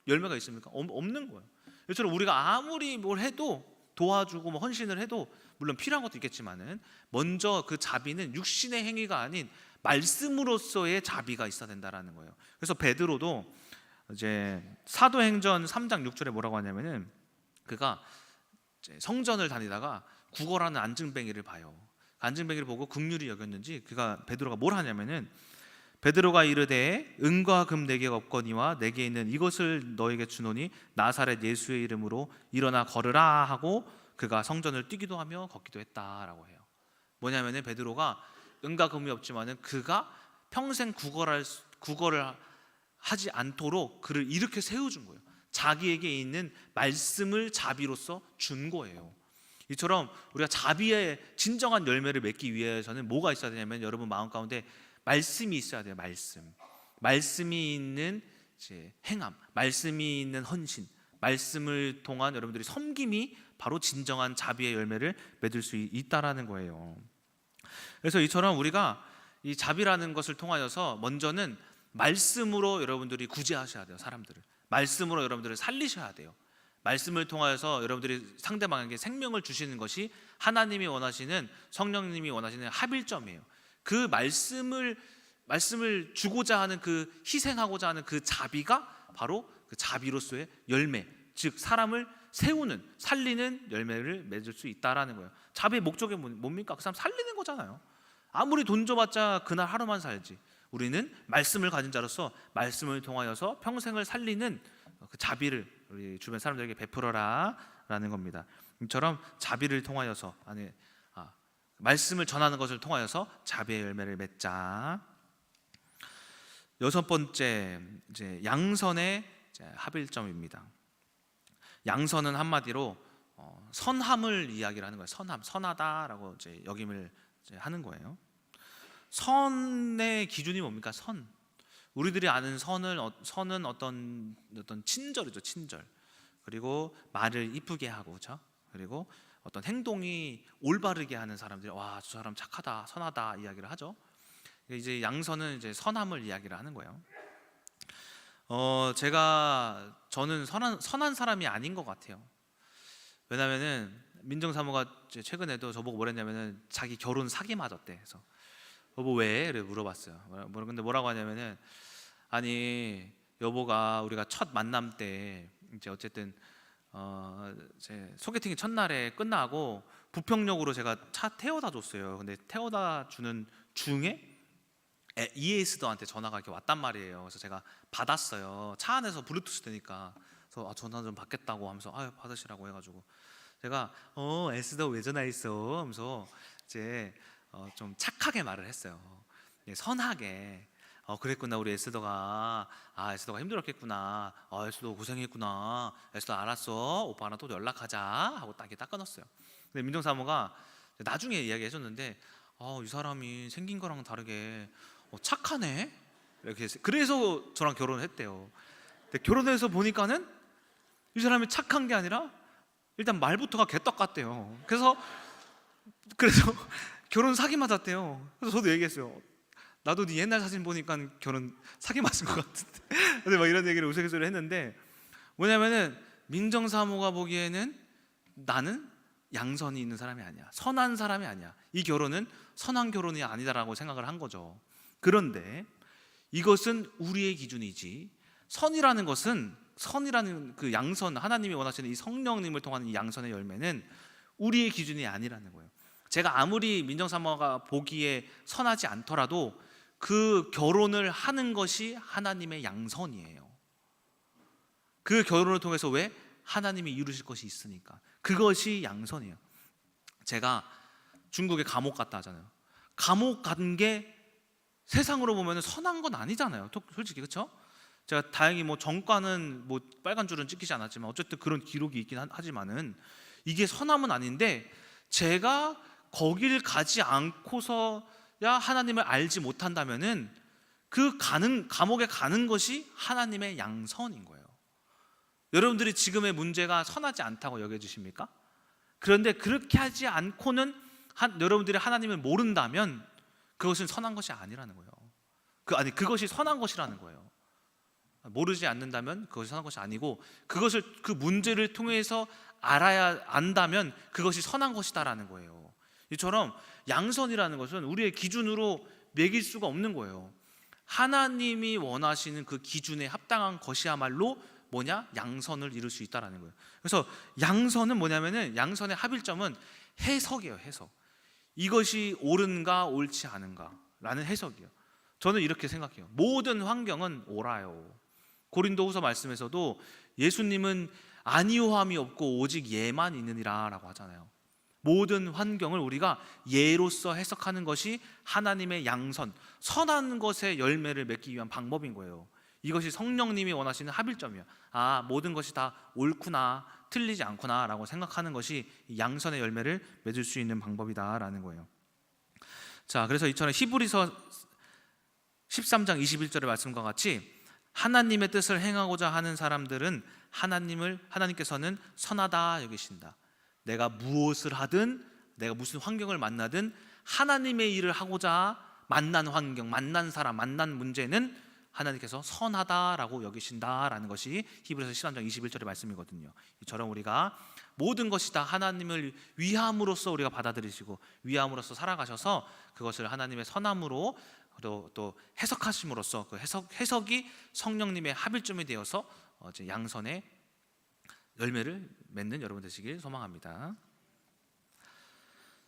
열매가 있습니까? 없는 거예요. 이처럼 우리가 아무리 뭘 해도 도와주고 뭐 헌신을 해도 물론 필요한 것도 있겠지만은 먼저 그 자비는 육신의 행위가 아닌 말씀으로서의 자비가 있어야 된다라는 거예요. 그래서 베드로도 이제 사도행전 3장 6절에 뭐라고 하냐면은 그가 이제 성전을 다니다가 구걸하는 안증뱅이를 봐요. 안증뱅이를 보고 긍휼히 여겼는지 베드로가 뭘 하냐면은 베드로가 이르되 은과 금 내게 없거니와 내게 있는 이것을 너에게 주노니 나사렛 예수의 이름으로 일어나 걸으라 하고 그가 성전을 뛰기도 하며 걷기도 했다라고 해요. 뭐냐면은 베드로가 은과 금이 없지만은 그가 평생 구걸을 하지 않도록 그를 이렇게 세워준 거예요. 자기에게 있는 말씀을 자비로서 준 거예요. 이처럼 우리가 자비의 진정한 열매를 맺기 위해서는 뭐가 있어야 되냐면 여러분 마음 가운데 말씀이 있어야 돼요. 말씀이 있는 이제 행함, 말씀이 있는 헌신, 말씀을 통한 여러분들이 섬김이 바로 진정한 자비의 열매를 맺을 수 있다라는 거예요. 그래서 이처럼 우리가 이 자비라는 것을 통하여서 먼저는 말씀으로 여러분들이 구제하셔야 돼요. 사람들을 말씀으로 여러분들을 살리셔야 돼요. 말씀을 통하여서 여러분들이 상대방에게 생명을 주시는 것이 하나님이 원하시는, 성령님이 원하시는 합일점이에요. 그 말씀을 주고자 하는, 그 희생하고자 하는 그 자비가 바로 그 자비로서의 열매, 즉 사람을 세우는, 살리는 열매를 맺을 수 있다라는 거예요. 자비의 목적이 뭡니까? 그 사람 살리는 거잖아요. 아무리 돈 줘봤자 그날 하루만 살지. 우리는 말씀을 가진 자로서 말씀을 통하여서 평생을 살리는 그 자비를 우리 주변 사람들에게 베풀어라 라는 겁니다. 이처럼 자비를 통하여서 말씀을 전하는 것을 통하여서 자비의 열매를 맺자. 여섯 번째, 이제 양선의 합일점입니다. 양선은 한마디로 선함을 이야기를 하는 거예요. 선하다라고 이제 역임을 이제 하는 거예요. 선의 기준이 뭡니까? 우리들이 아는 선은 어떤 친절이죠. 친절. 그리고 말을 이쁘게 하고, 그렇죠? 그리고 어떤 행동이 올바르게 하는 사람들이 와, 저 사람 착하다, 선하다 이야기를 하죠. 이제 양선은 이제 선함을 이야기를 하는 거예요. 저는 선한 사람이 아닌 것 같아요. 왜냐면은 민정사모가 최근에도 저보고 뭐랬냐면은 자기 결혼 사기 맞았대. 그래서 여보 왜? 이렇게 물어봤어요. 근데 뭐라고 하냐면은 아니 여보가 우리가 첫 만남 때 이제 어쨌든 제 소개팅이 첫날에 끝나고 부평역으로 제가 차 태워다 줬어요. 근데 태워다 주는 중에 이에스더한테 전화가 이렇게 왔단 말이에요. 그래서 제가 받았어요. 차 안에서 블루투스 되니까. 그래서 전화 좀 받겠다고 하면서 받으시라고 해가지고 제가 에스더 왜 전화했어? 하면서 이제 좀 착하게 말을 했어요. 선하게. 그랬구나 우리 에스더가. 에스더가 힘들었겠구나. 에스더 고생했구나. 에스더 알았어. 오빠랑 또 연락하자 하고 딱 끊었어요. 근데 민정사모가 나중에 이야기해줬는데 이 사람이 생긴 거랑 다르게 착하네. 이렇게 그래서 저랑 결혼을 했대요. 근데 결혼해서 보니까는 이 사람이 착한 게 아니라 일단 말부터가 개떡 같대요. 그래서 결혼 사기 맞았대요. 그래서 저도 얘기했어요. 나도 네 옛날 사진 보니까 결혼 사기 맞은 것 같은데. 근데 막 이런 얘기를 우스갯소리를 했는데 뭐냐면은 민정사모가 보기에는 나는 양선이 있는 사람이 아니야. 선한 사람이 아니야. 이 결혼은 선한 결혼이 아니다라고 생각을 한 거죠. 그런데 이것은 우리의 기준이지 선이라는 그 양선, 하나님이 원하시는 이 성령님을 통한 이 양선의 열매는 우리의 기준이 아니라는 거예요. 제가 아무리 민정사모가 보기에 선하지 않더라도 그 결혼을 하는 것이 하나님의 양선이에요. 그 결혼을 통해서 왜? 하나님이 이루실 것이 있으니까. 그것이 양선이에요. 제가 중국에 감옥 갔다 하잖아요. 감옥 간 게 세상으로 보면 선한 건 아니잖아요. 솔직히 그렇죠? 제가 다행히 정과는 빨간 줄은 찍히지 않았지만 어쨌든 그런 기록이 있긴 하지만은 이게 선함은 아닌데 제가 거길 가지 않고서야 하나님을 알지 못한다면은 감옥에 가는 것이 하나님의 양선인 거예요. 여러분들이 지금의 문제가 선하지 않다고 여겨지십니까? 그런데 그렇게 하지 않고는 여러분들이 하나님을 모른다면 그것은 선한 것이 아니라는 거예요. 그것이 선한 것이라는 거예요. 모르지 않는다면 그것이 선한 것이 아니고 그 문제를 통해서 안다면 그것이 선한 것이다라는 거예요. 이처럼 양선이라는 것은 우리의 기준으로 매길 수가 없는 거예요. 하나님이 원하시는 그 기준에 합당한 것이야말로 양선을 이룰 수 있다라는 거예요. 그래서 양선은 뭐냐면은 양선의 합일점은 해석이에요. 해석. 이것이 옳은가 옳지 않은가라는 해석이에요. 저는 이렇게 생각해요. 모든 환경은 옳아요. 고린도후서 말씀에서도 예수님은 아니오함이 없고 오직 예만 있느니라 라고 하잖아요. 모든 환경을 우리가 예로서 해석하는 것이 하나님의 양선, 선한 것의 열매를 맺기 위한 방법인 거예요. 이것이 성령님이 원하시는 합일점이에요. 모든 것이 다 옳구나, 틀리지 않구나 라고 생각하는 것이 양선의 열매를 맺을 수 있는 방법이다라는 거예요. 자, 그래서 이처럼 히브리서 13장 21절의 말씀과 같이 하나님의 뜻을 행하고자 하는 사람들은 하나님께서는 선하다 여기신다. 내가 무엇을 하든, 내가 무슨 환경을 만나든 하나님의 일을 하고자 만난 환경, 만난 사람, 만난 문제는 하나님께서 선하다라고 여기신다라는 것이 히브리서 13장 21절의 말씀이거든요. 이처럼 우리가 모든 것이 다 하나님을 위함으로써 우리가 받아들이시고 위함으로써 살아가셔서 그것을 하나님의 선함으로 또 해석하심으로써 그 해석이 성령님의 합일점이 되어서 양선의 열매를 맺는 여러분 되시길 소망합니다.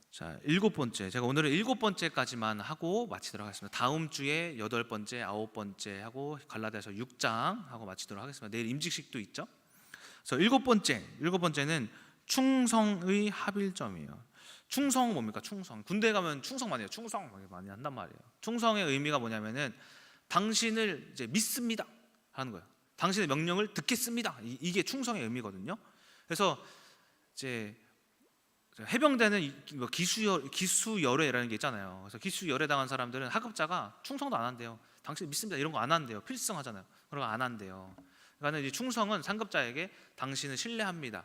자, 7번째, 제가 오늘은 7번째까지만 하고 마치도록 하겠습니다. 다음 주에 8번째, 9번째 하고 갈라디아서 6장 하고 마치도록 하겠습니다. 내일 임직식도 있죠. 그래서 7번째는 충성의 합일점이에요. 충성은 뭡니까? 충성. 군대 가면 충성 많이 해요. 충성 많이 한단 말이에요. 충성의 의미가 뭐냐면은 당신을 이제 믿습니다 하는 거예요. 당신의 명령을 듣겠습니다. 이게 충성의 의미거든요. 그래서 이제 해병대는 기수열애라는 게 있잖아요. 그래서 기수열애 당한 사람들은 하급자가 충성도 안 한대요. 당신 믿습니다 이런 거 안 한대요. 필승하잖아요. 그런 거 안 한대요. 그러니까 이제 충성은 상급자에게 당신을 신뢰합니다,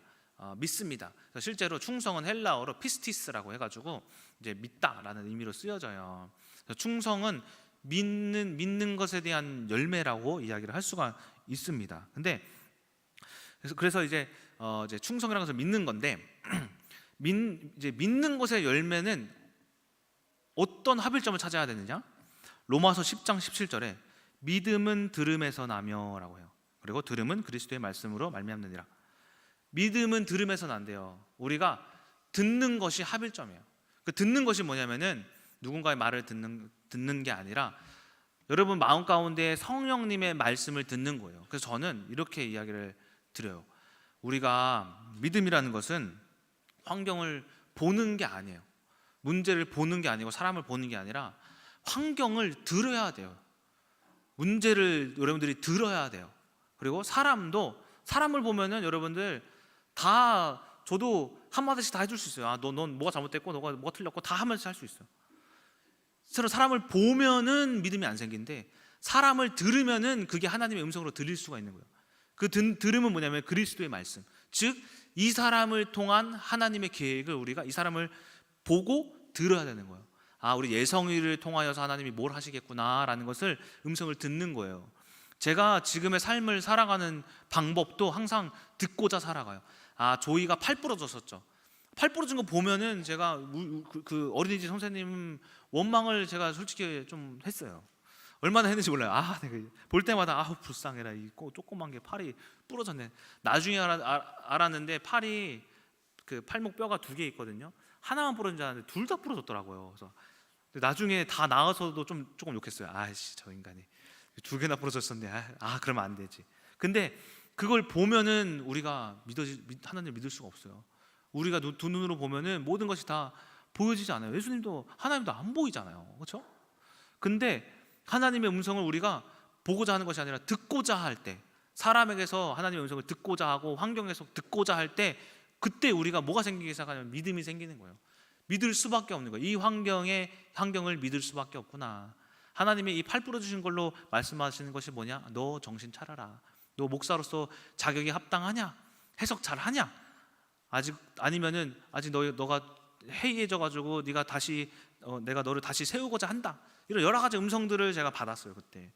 믿습니다. 그래서 실제로 충성은 헬라어로 피스티스라고 해가지고 이제 믿다라는 의미로 쓰여져요. 그래서 충성은 믿는 것에 대한 열매라고 이야기를 할 수가 있습니다. 근데 그래서 이제 충성이라는 것을 믿는 건데 이제 믿는 것의 열매는 어떤 합일점을 찾아야 되느냐? 로마서 10장 17절에 믿음은 들음에서 나며라고 해요. 그리고 들음은 그리스도의 말씀으로 말미암느니라. 믿음은 들음에서 난대요. 우리가 듣는 것이 합일점이에요. 그 듣는 것이 뭐냐면은 누군가의 말을 듣는 게 아니라 여러분 마음 가운데 성령님의 말씀을 듣는 거예요. 그래서 저는 이렇게 이야기를 드려요. 우리가 믿음이라는 것은 환경을 보는 게 아니에요. 문제를 보는 게 아니고 사람을 보는 게 아니라 환경을 들어야 돼요. 문제를 여러분들이 들어야 돼요. 그리고 사람을 보면은 여러분들 다 저도 한마디씩 다 해줄 수 있어요. 넌 뭐가 잘못됐고 너가 뭐가 틀렸고 다 하면서 할 수 있어요. 서로 사람을 보면은 믿음이 안 생기는데 사람을 들으면은 그게 하나님의 음성으로 들릴 수가 있는 거예요. 그 들음은 뭐냐면 그리스도의 말씀, 즉 이 사람을 통한 하나님의 계획을 우리가 이 사람을 보고 들어야 되는 거예요. 우리 예성이를 통하여서 하나님이 뭘 하시겠구나라는 것을 음성을 듣는 거예요. 제가 지금의 삶을 살아가는 방법도 항상 듣고자 살아가요. 조이가 팔 부러졌었죠. 팔 부러진 거 보면은 제가 그 어린이집 선생님 원망을 제가 솔직히 좀 했어요. 얼마나 했는지 몰라요. 내가 볼 때마다 불쌍해라. 이 조그만 게 팔이 부러졌네. 나중에 알았는데 팔이 그 팔목 뼈가 2개 있거든요. 하나만 부러진 줄 알았는데 둘 다 부러졌더라고요. 그래서 나중에 다 나와서도 조금 욕했어요. 저 인간이 2개나 부러졌었네. 그러면 안 되지. 근데 그걸 보면은 우리가 하나님을 믿을 수가 없어요. 우리가 두 눈으로 보면은 모든 것이 다 보여지지 않아요. 예수님도 하나님도 안 보이잖아요. 그렇죠? 근데 하나님의 음성을 우리가 보고자 하는 것이 아니라 듣고자 할 때, 사람에게서 하나님의 음성을 듣고자 하고 환경에서 듣고자 할 때, 그때 우리가 뭐가 생기기 시작하냐면 믿음이 생기는 거예요. 믿을 수밖에 없는 거예요. 이 환경을 믿을 수밖에 없구나. 하나님이 이 팔 부러지신 걸로 말씀하시는 것이 뭐냐? 너 정신 차려라. 너 목사로서 자격이 합당하냐? 해석 잘하냐? 아니면은 아직 너가 해이해져 가지고 내가 너를 다시 세우고자 한다. 이런 여러 가지 음성들을 제가 받았어요. 그때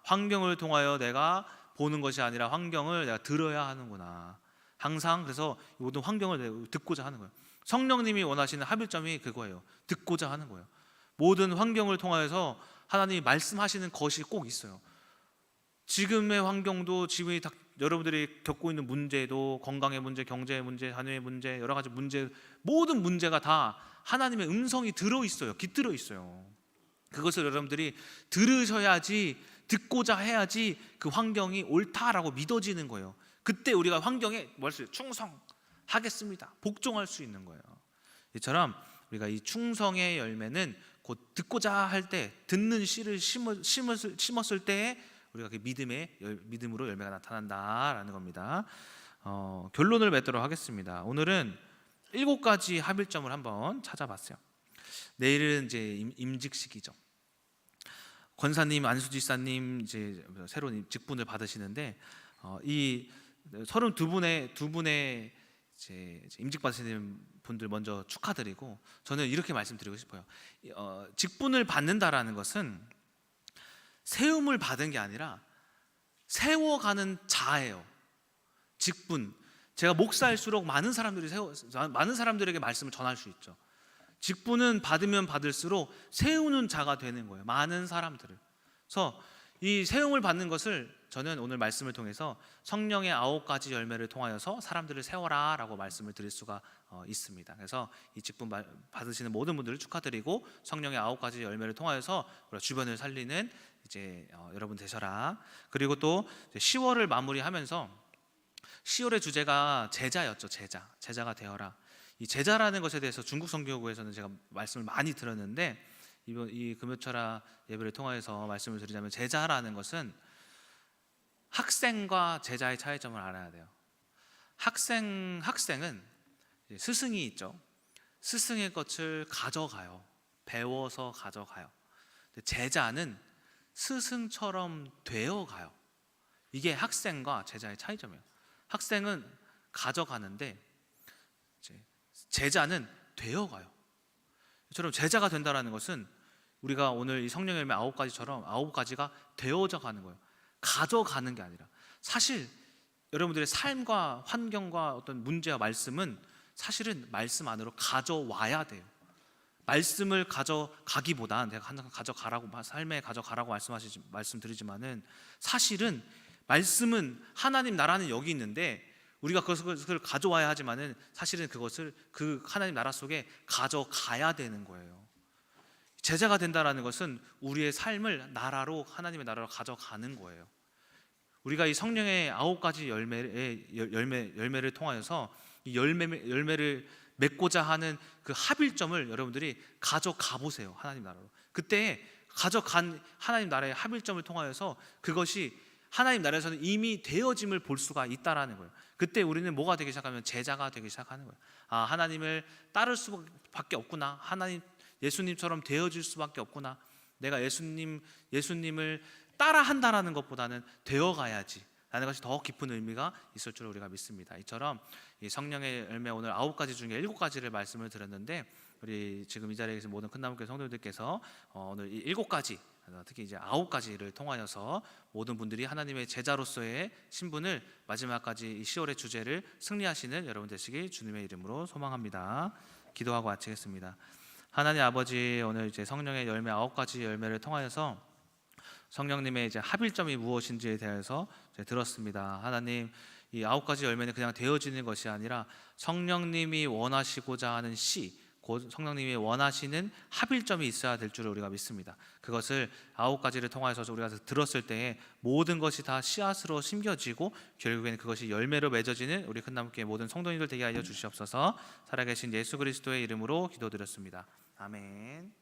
환경을 통하여 내가 보는 것이 아니라 환경을 내가 들어야 하는구나. 항상 그래서 모든 환경을 듣고자 하는 거예요. 성령님이 원하시는 합일점이 그거예요. 듣고자 하는 거예요. 모든 환경을 통하여서 하나님이 말씀하시는 것이 꼭 있어요. 지금의 환경도 지금이 여러분들이 겪고 있는 문제도 건강의 문제, 경제의 문제, 자녀의 문제, 여러 가지 문제, 모든 문제가 다 하나님의 음성이 들어있어요. 깃들어 있어요. 그것을 여러분들이 들으셔야지, 듣고자 해야지 그 환경이 옳다라고 믿어지는 거예요. 그때 우리가 환경에 충성하겠습니다, 복종할 수 있는 거예요. 이처럼 우리가 이 충성의 열매는 곧 듣고자 할 때, 듣는 씨를 심었을 때에 우리가 그 믿음으로 열매가 나타난다라는 겁니다. 결론을 맺도록 하겠습니다. 오늘은 7가지 합일점을 한번 찾아봤어요. 내일은 이제 임직식이죠. 권사님, 안수지사님 이제 새로운 직분을 받으시는데 이 32분의 이제 임직 받으시는 분들 먼저 축하드리고, 저는 이렇게 말씀드리고 싶어요. 직분을 받는다라는 것은 세움을 받은 게 아니라 세워가는 자예요. 직분. 제가 목사일수록 많은 사람들에게 말씀을 전할 수 있죠. 직분은 받으면 받을수록 세우는 자가 되는 거예요, 많은 사람들을. 그래서 이 세움을 받는 것을 저는 오늘 말씀을 통해서 성령의 9가지 열매를 통하여서 사람들을 세워라 라고 말씀을 드릴 수가 있습니다. 그래서 이 직분 받으시는 모든 분들을 축하드리고, 성령의 9가지 열매를 통하여서 우리가 주변을 살리는 이제 여러분 되셔라. 그리고 또 10월을 마무리하면서 10월의 주제가 제자였죠. 제자가 되어라. 이 제자라는 것에 대해서 중국 선교구에서는 제가 말씀을 많이 들었는데, 이번 이 금요철야 예배를 통해서 말씀을 드리자면, 제자라는 것은 학생과 제자의 차이점을 알아야 돼요. 학생은 스승이 있죠. 스승의 것을 가져가요. 배워서 가져가요. 근데 제자는 스승처럼 되어가요. 이게 학생과 제자의 차이점이에요. 학생은 가져가는데 제자는 되어가요. 이처럼 제자가 된다는 것은 우리가 오늘 이 성령의 열매 9가지처럼 9가지가 되어져 가는 거예요. 가져가는 게 아니라. 사실 여러분들의 삶과 환경과 어떤 문제와 말씀은 사실은 말씀 안으로 가져와야 돼요. 말씀을 가져가기보단, 제가 항상 가져가라고, 삶에 가져가라고 말씀드리지만은, 사실은 말씀은 하나님 나라는 여기 있는데 우리가 그것을 가져와야 하지만은 사실은 그것을 그 하나님 나라 속에 가져가야 되는 거예요. 제자가 된다라는 것은 우리의 삶을 하나님의 나라로 가져가는 거예요. 우리가 이 성령의 9가지 열매를 통하여서 이 열매를 맺고자 하는 그 합일점을 여러분들이 가져가 보세요. 하나님 나라로. 그때 가져간 하나님 나라의 합일점을 통하여서 그것이 하나님 나라에서는 이미 되어짐을 볼 수가 있다라는 거예요. 그때 우리는 뭐가 되기 시작하면 제자가 되기 시작하는 거예요. 하나님을 따를 수밖에 없구나. 예수님처럼 되어질 수밖에 없구나. 내가 예수님을 따라한다라는 것보다는 되어가야지 라는 것이 더 깊은 의미가 있을 줄 우리가 믿습니다. 이처럼 이 성령의 열매, 오늘 9가지 중에 7가지를 말씀을 드렸는데, 우리 지금 이 자리에 계신 모든 큰나무교회 성도들께서 오늘 이 7가지, 특히 이제 9가지를 통하여서 모든 분들이 하나님의 제자로서의 신분을 마지막까지 이 10월의 주제를 승리하시는 여러분 되시길 주님의 이름으로 소망합니다. 기도하고 마치겠습니다. 하나님 아버지, 오늘 이제 성령의 열매 9가지 열매를 통하여서 성령님의 이제 합일점이 무엇인지에 대해서 들었습니다. 하나님, 이 9가지 열매는 그냥 되어지는 것이 아니라 성령님이 원하시고자 하는 곧 성령님이 원하시는 합일점이 있어야 될 줄 우리가 믿습니다. 그것을 9가지를 통하여서 우리가 들었을 때에 모든 것이 다 씨앗으로 심겨지고 결국에는 그것이 열매로 맺어지는 우리 큰나무교회 모든 성도님들 되게 하여 주시옵소서. 살아계신 예수 그리스도의 이름으로 기도드렸습니다. 아멘.